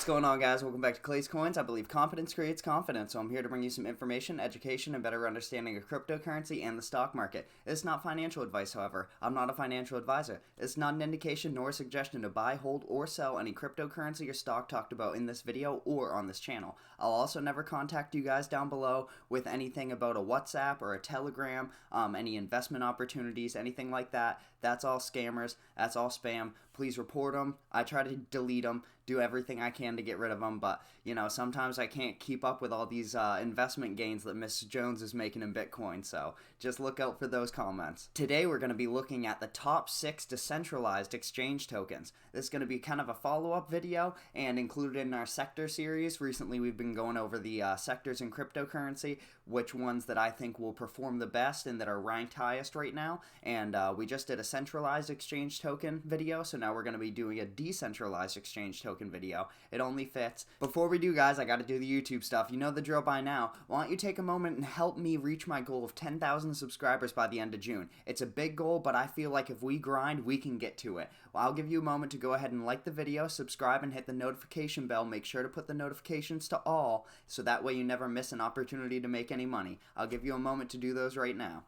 What's going on, guys? Welcome back to Clay'sCoins. I believe Competence Creates Confidence, so I'm here to bring you some information, education, and better understanding of cryptocurrency and the stock market. It's not financial advice, however. I'm not a financial advisor. It's not an indication nor a suggestion to buy, hold, or sell any cryptocurrency or stock talked about in this video or on this channel. I'll also never contact you guys down below with anything about a WhatsApp or a Telegram, any investment opportunities, anything like that. That's all scammers. That's all spam. Please report them. I try to delete them, do everything I can to get rid of them, but you know, sometimes I can't keep up with all these investment gains that Miss Jones is making in Bitcoin, so just look out for those comments. Today we're going to be looking at the top 6 decentralized exchange tokens. This is going to be kind of a follow-up video and included in our sector series. Recently we've been going over the sectors in cryptocurrency, which ones that I think will perform the best and that are ranked highest right now, and we just did a centralized exchange token video, so now we're going to be doing a decentralized exchange token video. It only fits. Before we do, guys, I gotta do the YouTube stuff. You know the drill by now. Why don't you take a moment and help me reach my goal of 10,000 subscribers by the end of June? It's a big goal, but I feel like if we grind, we can get to it. Well, I'll give you a moment to go ahead and like the video, subscribe, and hit the notification bell. Make sure to put the notifications to all, so that way you never miss an opportunity to make any money. I'll give you a moment to do those right now.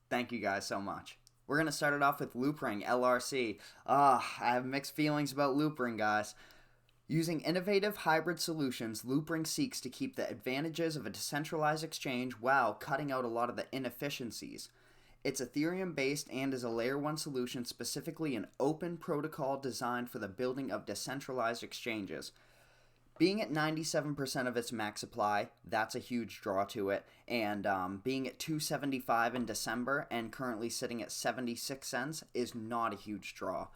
Thank you guys so much. We're going to start it off with Loopring, LRC. I have mixed feelings about Loopring, guys. Using innovative hybrid solutions, Loopring seeks to keep the advantages of a decentralized exchange while cutting out a lot of the inefficiencies. It's Ethereum based and is a layer 1 solution, specifically an open protocol designed for the building of decentralized exchanges. Being at 97% of its max supply, that's a huge draw to it, and being at $2.75 in December and currently sitting at 76 cents is not a huge draw.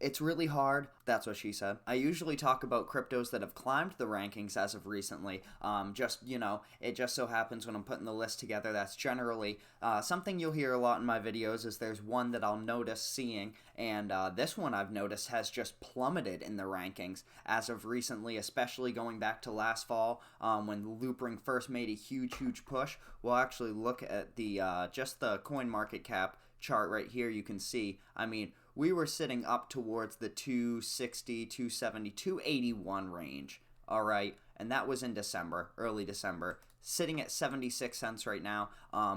It's really hard. That's what she said. I usually talk about cryptos that have climbed the rankings as of recently. It just so happens when I'm putting the list together, that's generally something you'll hear a lot in my videos is there's one that I'll notice seeing, and this one I've noticed has just plummeted in the rankings as of recently, especially going back to last fall when Loopring first made a huge push. We'll actually look at the just the coin market cap chart right here. You can see, I mean, we were sitting up towards the 260, 270, 281 range, all right? And that was in December, early December, sitting at 76 cents right now.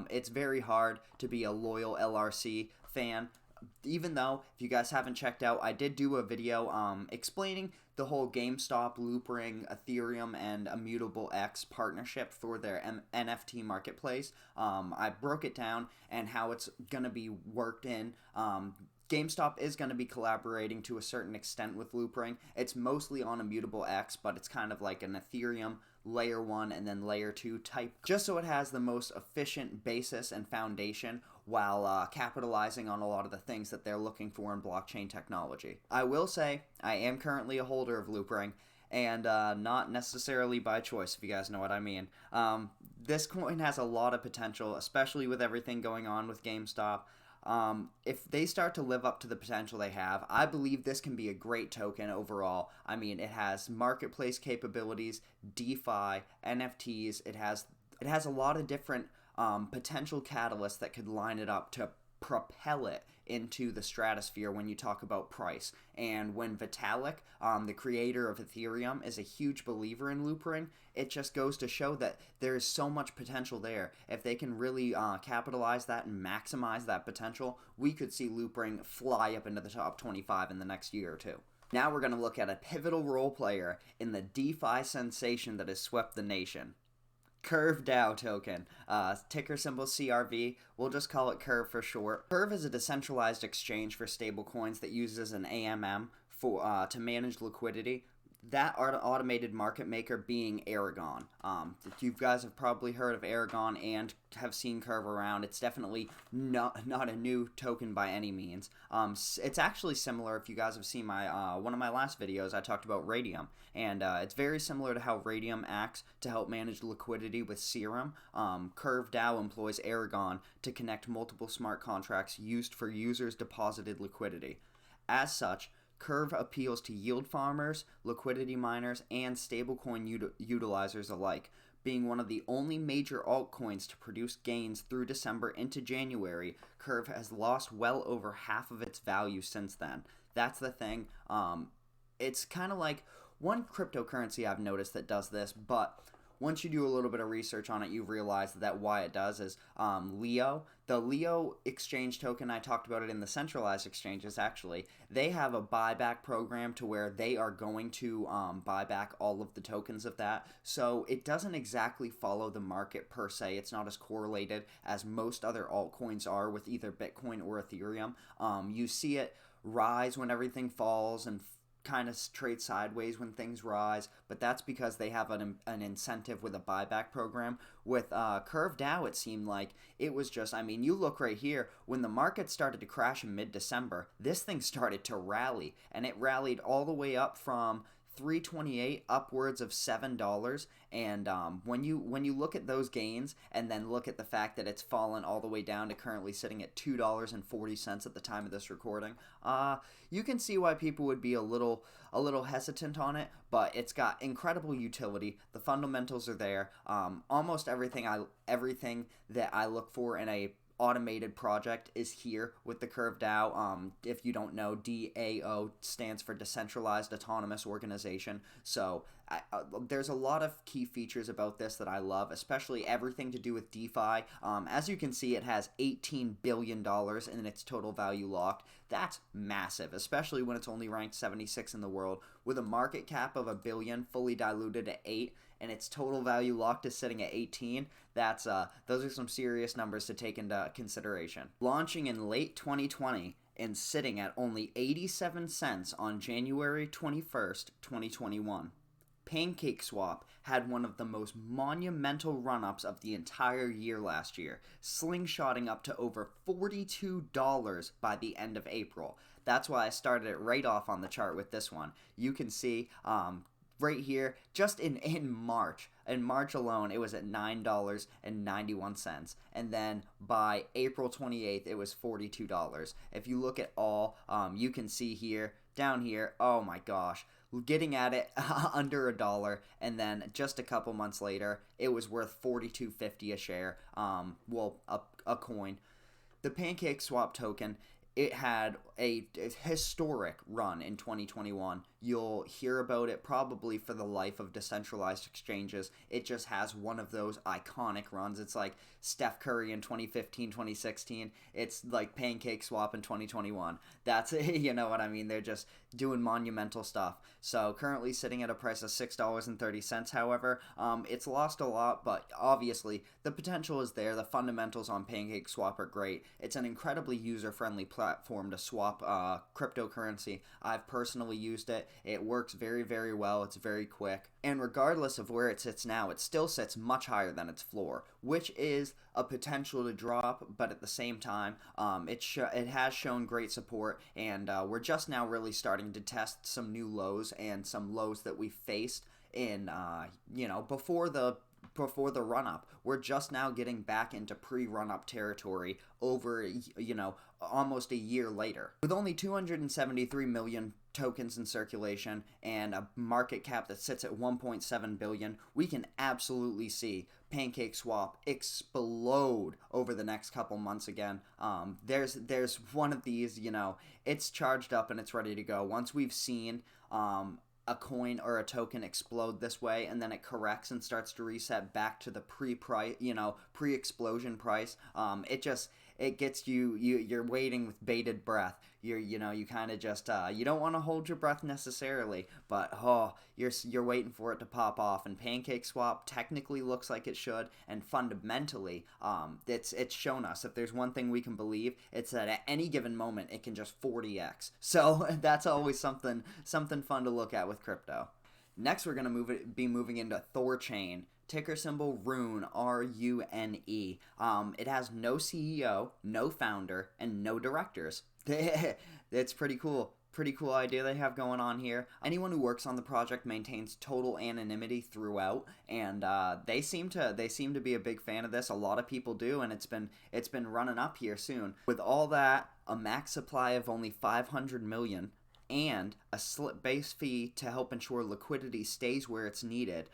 It's very hard to be a loyal LRC fan, even though, if you guys haven't checked out, I did do a video explaining the whole GameStop, Loopring, Ethereum, and Immutable X partnership for their NFT marketplace. I broke it down and how it's going to be worked in. GameStop is going to be collaborating to a certain extent with Loopring. It's mostly on Immutable X, but it's kind of like an Ethereum layer 1 and then layer 2 type, just so it has the most efficient basis and foundation while capitalizing on a lot of the things that they're looking for in blockchain technology. I will say I am currently a holder of Loopring, and not necessarily by choice, if you guys know what I mean. This coin has a lot of potential, especially with everything going on with GameStop. If they start to live up to the potential they have, I believe this can be a great token overall. I mean, it has marketplace capabilities, DeFi, NFTs. It has a lot of different potential catalysts that could line it up to propel it into the stratosphere when you talk about price. And when Vitalik, the creator of Ethereum, is a huge believer in Loopring, it just goes to show that there is so much potential there. If they can really capitalize that and maximize that potential, we could see Loopring fly up into the top 25 in the next year or two. Now we're going to look at a pivotal role player in the DeFi sensation that has swept the nation. Curve DAO token, ticker symbol CRV, we'll just call it Curve for short. Curve is a decentralized exchange for stablecoins that uses an AMM for to manage liquidity. That automated market maker being Aragon. You guys have probably heard of Aragon and have seen Curve around. It's definitely not a new token by any means. It's actually similar. If you guys have seen my one of my last videos, I talked about Radium, and it's very similar to how Radium acts to help manage liquidity with Serum. Curve DAO employs Aragon to connect multiple smart contracts used for users' deposited liquidity. As such, Curve appeals to yield farmers, liquidity miners, and stablecoin utilizers alike. Being one of the only major altcoins to produce gains through December into January, Curve has lost well over half of its value since then. That's the thing. it's kind of like one cryptocurrency I've noticed that does this, but once you do a little bit of research on it, you realize that why it does is Leo. The Leo exchange token, I talked about it in the centralized exchanges actually. They have a buyback program to where they are going to buy back all of the tokens of that. So it doesn't exactly follow the market per se. It's not as correlated as most other altcoins are with either Bitcoin or Ethereum. You see it rise when everything falls and kind of trade sideways when things rise, but that's because they have an incentive with a buyback program. With Curve DAO, it seemed like it was just, I mean, you look right here, when the market started to crash in mid-December, this thing started to rally, and it rallied all the way up from 328 upwards of $7. And when you look at those gains and then look at the fact that it's fallen all the way down to currently sitting at $2.40 at the time of this recording, you can see why people would be a little hesitant on it. But it's got incredible utility. The fundamentals are there. Almost everything that I look for in a automated project is here with the Curve DAO. If you don't know, DAO stands for Decentralized Autonomous Organization. So there's a lot of key features about this that I love, especially everything to do with DeFi. As you can see, it has $18 billion in its total value locked. That's massive, especially when it's only ranked 76 in the world. With a market cap of $1 billion, fully diluted at 8, and its total value locked is sitting at 18. That's those are some serious numbers to take into consideration. Launching in late 2020 and sitting at only 87 cents on January 21st, 2021. PancakeSwap had one of the most monumental run-ups of the entire year last year, slingshotting up to over $42 by the end of April. That's why I started it right off on the chart with this one. You can see right here, just in March. In March alone, it was at $9.91. And then by April 28th, it was $42. If you look at all, you can see here, down here, oh my gosh, getting at it under $1, and then just a couple months later, it was worth $42.50 a share, a coin. The PancakeSwap token, it had a historic run in 2021. You'll hear about it probably for the life of decentralized exchanges. It just has one of those iconic runs. It's like Steph Curry in 2015, 2016. It's like PancakeSwap in 2021. That's, you know what I mean? They're just doing monumental stuff. So currently sitting at a price of $6.30, however. It's lost a lot, but obviously the potential is there. The fundamentals on PancakeSwap are great. It's an incredibly user-friendly platform to swap cryptocurrency. I've personally used it. It works very, very well. It's very quick. And regardless of where it sits now, it still sits much higher than its floor, which is a potential to drop, but at the same time, it has shown great support, and we're just now really starting to test some new lows and some lows that we faced in, before the run up. We're just now getting back into pre-run up territory over, almost a year later. With only 273 million tokens in circulation and a market cap that sits at 1.7 billion, we can absolutely see PancakeSwap explode over the next couple months again. There's one of these, it's charged up and it's ready to go. Once we've seen a coin or a token explode this way, and then it corrects and starts to reset back to the pre-explosion price, it gets you're waiting with bated breath. You kind of just you don't want to hold your breath necessarily, but you're waiting for it to pop off. And PancakeSwap technically looks like it should, and fundamentally, it's shown us if there's one thing we can believe, it's that at any given moment it can just 40x. So that's always something fun to look at with crypto. Next, we're gonna be moving into thorchain. Ticker symbol RUNE, RUNE. It has no CEO, no founder, and no directors. It's pretty cool. Pretty cool idea they have going on here. Anyone who works on the project maintains total anonymity throughout, and they seem to be a big fan of this. A lot of people do, and it's been running up here soon. With all that, a max supply of only 500 million, and a slip base fee to help ensure liquidity stays where it's needed.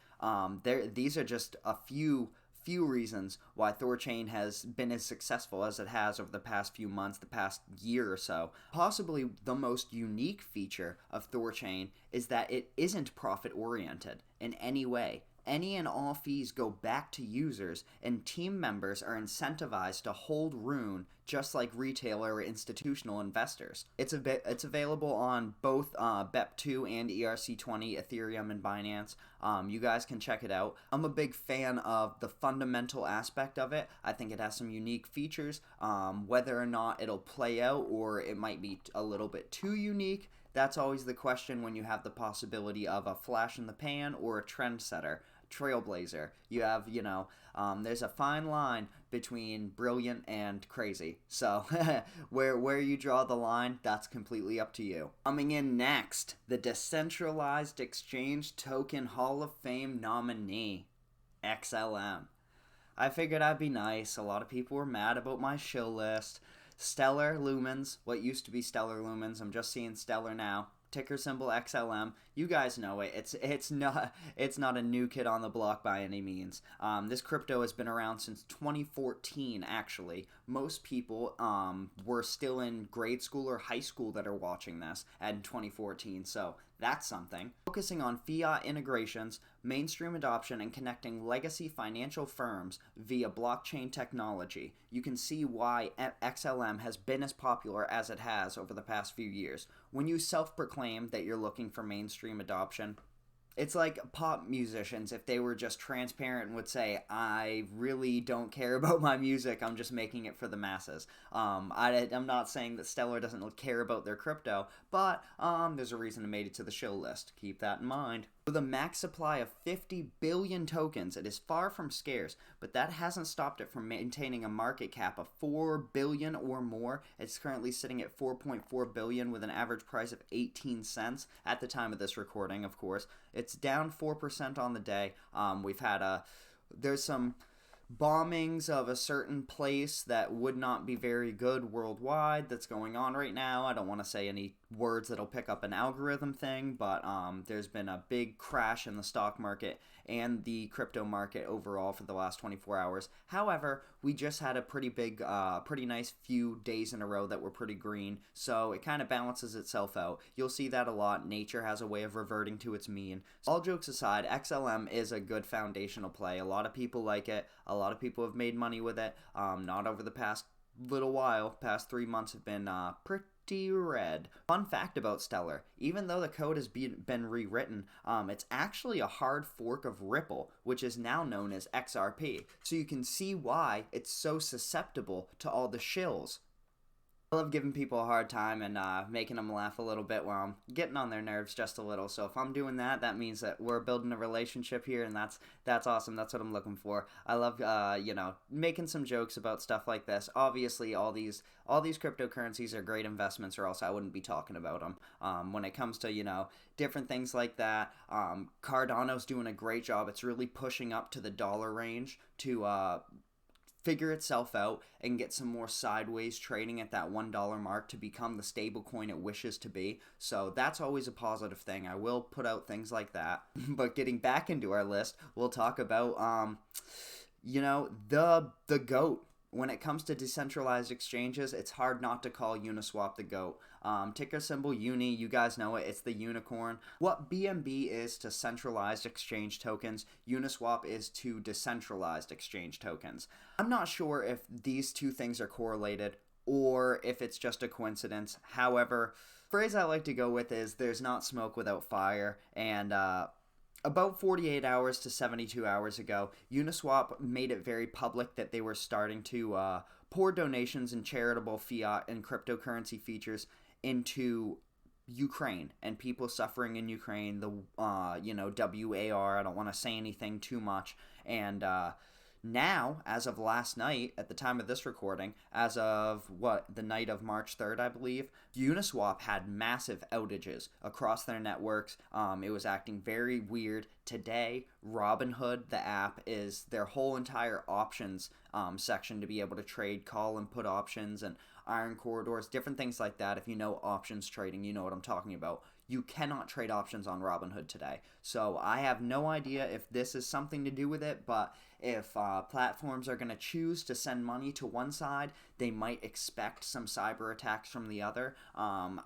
These are just a few few reasons why THORChain has been as successful as it has over the past few months, the past year or so. Possibly the most unique feature of THORChain is that it isn't profit-oriented in any way. Any and all fees go back to users, and team members are incentivized to hold Rune just like retail or institutional investors. It's available on both BEP2 and ERC20, Ethereum, and Binance. You guys can check it out. I'm a big fan of the fundamental aspect of it. I think it has some unique features. Whether or not it'll play out or it might be a little bit too unique, that's always the question when you have the possibility of a flash in the pan or a trendsetter, trailblazer. You have, there's a fine line between brilliant and crazy. So where you draw the line, that's completely up to you. Coming in next, the Decentralized Exchange Token Hall of Fame nominee, XLM. I figured I'd be nice. A lot of people were mad about my shill list. Stellar Lumens, what used to be Stellar Lumens, I'm just seeing Stellar now. Ticker symbol XLM. You guys know it. It's not a new kid on the block by any means. This crypto has been around since 2014. Actually, most people were still in grade school or high school that are watching this in 2014. So that's something. Focusing on fiat integrations, mainstream adoption, and connecting legacy financial firms via blockchain technology, you can see why XLM has been as popular as it has over the past few years. When you self-proclaim that you're looking for mainstream adoption, it's like pop musicians, if they were just transparent and would say, I really don't care about my music, I'm just making it for the masses. I'm not saying that Stellar doesn't care about their crypto, but there's a reason it made it to the shill list. Keep that in mind. With a max supply of 50 billion tokens, it is far from scarce, but that hasn't stopped it from maintaining a market cap of 4 billion or more. It's currently sitting at 4.4 billion with an average price of 18 cents at the time of this recording, of course. It's down 4% on the day. There's some bombings of a certain place that would not be very good worldwide that's going on right now. I don't want to say any words that'll pick up an algorithm thing, but there's been a big crash in the stock market and the crypto market overall for the last 24 hours. However, we just had a pretty nice few days in a row that were pretty green, so it kind of balances itself out. You'll see that a lot. Nature has a way of reverting to its mean. All jokes aside, XLM is a good foundational play. A lot of people like it. A lot of people have made money with it. Not over the past little while. Past 3 months have been pretty red. Fun fact about Stellar, even though the code has been rewritten, it's actually a hard fork of Ripple, which is now known as XRP. So you can see why it's so susceptible to all the shills. I love giving people a hard time and making them laugh a little bit while I'm getting on their nerves just a little. So if I'm doing that, that means that we're building a relationship here, and that's awesome. That's what I'm looking for. I love making some jokes about stuff like this. Obviously, all these cryptocurrencies are great investments, or else I wouldn't be talking about them. When it comes to different things like that, Cardano's doing a great job. It's really pushing up to the dollar range to figure itself out and get some more sideways trading at that $1 mark to become the stable coin it wishes to be. So that's always a positive thing. I will put out things like that. But getting back into our list, we'll talk about the GOAT. When it comes to decentralized exchanges, it's hard not to call Uniswap the GOAT. Ticker symbol Uni, you guys know it, it's the unicorn. What BNB is to centralized exchange tokens, Uniswap is to decentralized exchange tokens. I'm not sure if these two things are correlated or if it's just a coincidence. However, the phrase I like to go with is there's not smoke without fire, and about 48 hours to 72 hours ago, Uniswap made it very public that they were starting to pour donations and charitable fiat and cryptocurrency features into Ukraine and people suffering in Ukraine, the WAR. I don't want to say anything too much. And now, as of last night, at the time of this recording, as of the night of March 3rd, I believe, Uniswap had massive outages across their networks. It was acting very weird. Today, Robinhood, the app, is their whole entire options section to be able to trade call and put options and iron corridors, different things like that. If you know options trading, you know what I'm talking about. you cannot trade options on Robinhood today. So I have no idea if this is something to do with it, but if platforms are going to choose to send money to one side, they might expect some cyber attacks from the other. I'm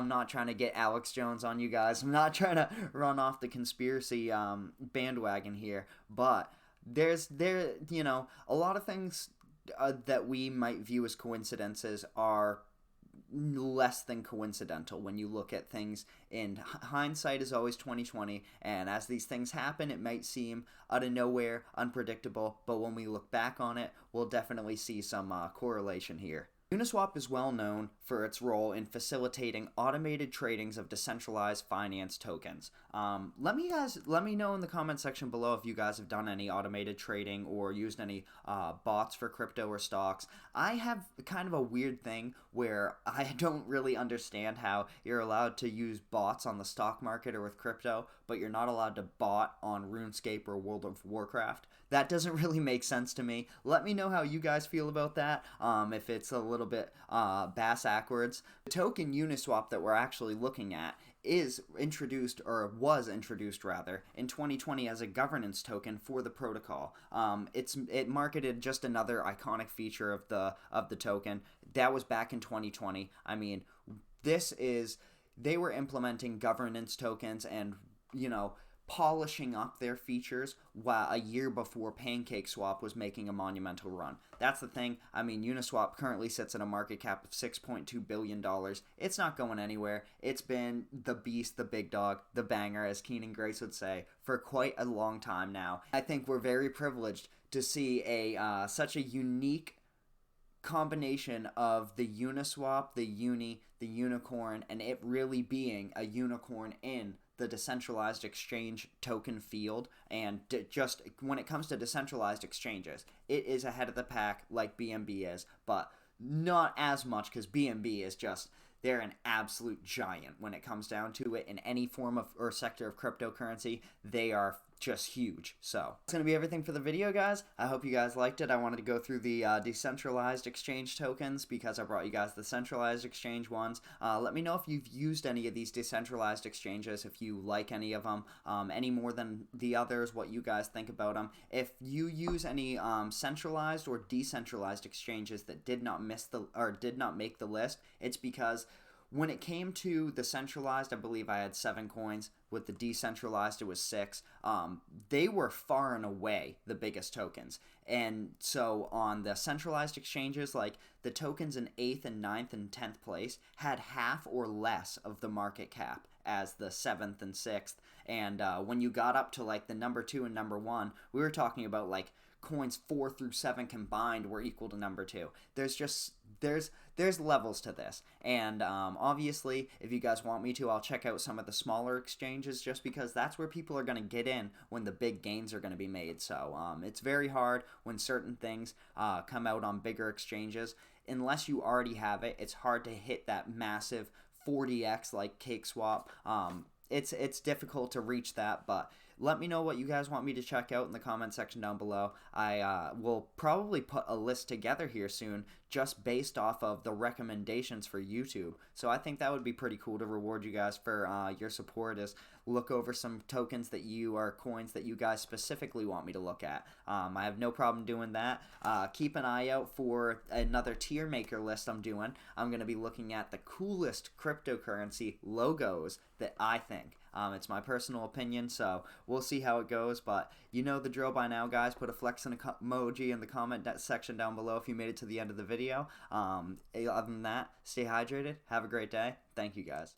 not trying to get Alex Jones on you guys. I'm not trying to run off the conspiracy bandwagon here, but a lot of things that we might view as coincidences are less than coincidental when you look at things. In hindsight is always 2020, and as these things happen, it might seem out of nowhere, unpredictable, but when we look back on it, we'll definitely see some correlation here. Uniswap is well known for its role in facilitating automated tradings of decentralized finance tokens. Let me know in the comment section below if you guys have done any automated trading or used any bots for crypto or stocks. I have kind of a weird thing where I don't really understand how you're allowed to use bots on the stock market or with crypto, but you're not allowed to bot on RuneScape or World of Warcraft. That doesn't really make sense to me. Let me know how you guys feel about that, if it's a little bit bass-ackwards. The token Uniswap that we're actually looking at was introduced in 2020 as a governance token for the protocol. It marketed just another iconic feature of the token. That was back in 2020. I mean, they were implementing governance tokens and, polishing up their features while a year before pancakeswap was making a monumental run. That's the thing. I mean, Uniswap currently sits at a market cap of $6.2 billion. It's not going anywhere. It's been the beast, the big dog, the banger, as Kenan Grace would say, for quite a long time now. I think we're very privileged to see such a unique combination of the Uniswap, the Uni, the unicorn, and it really being a unicorn in the decentralized exchange token field. And just when it comes to decentralized exchanges, it is ahead of the pack like BNB is, but not as much, because BNB is just, they're an absolute giant when it comes down to it. In any form of or sector of cryptocurrency, they are just huge. So that's going to be everything for the video, guys. I hope you guys liked it. I wanted to go through the decentralized exchange tokens because I brought you guys the centralized exchange ones. Let me know if you've used any of these decentralized exchanges, if you like any of them any more than the others, what you guys think about them. If you use any centralized or decentralized exchanges that did not make the list, it's because when it came to the centralized, I believe I had 7 coins. With the decentralized, it was 6. They were far and away the biggest tokens. And so on the centralized exchanges, like the tokens in 8th and 9th and 10th place had half or less of the market cap as the 7th and 6th. And when you got up to like the number 2 and number 1, we were talking about like coins 4 through 7 combined were equal to number 2. There's levels to this, and obviously if you guys want me to, I'll check out some of the smaller exchanges, just because that's where people are going to get in when the big gains are going to be made. So it's very hard when certain things come out on bigger exchanges. Unless you already have it, it's hard to hit that massive 40x like CakeSwap. It's difficult to reach that, but let me know what you guys want me to check out in the comment section down below. I will probably put a list together here soon just based off of the recommendations for YouTube. So I think that would be pretty cool to reward you guys for your support, is look over some tokens coins that you guys specifically want me to look at. I have no problem doing that. Keep an eye out for another tier maker list I'm doing. I'm going to be looking at the coolest cryptocurrency logos that I think. It's my personal opinion, so we'll see how it goes, but you know the drill by now, guys. Put a flexing emoji in the comment section down below if you made it to the end of the video. Other than that, stay hydrated, have a great day. Thank you, guys.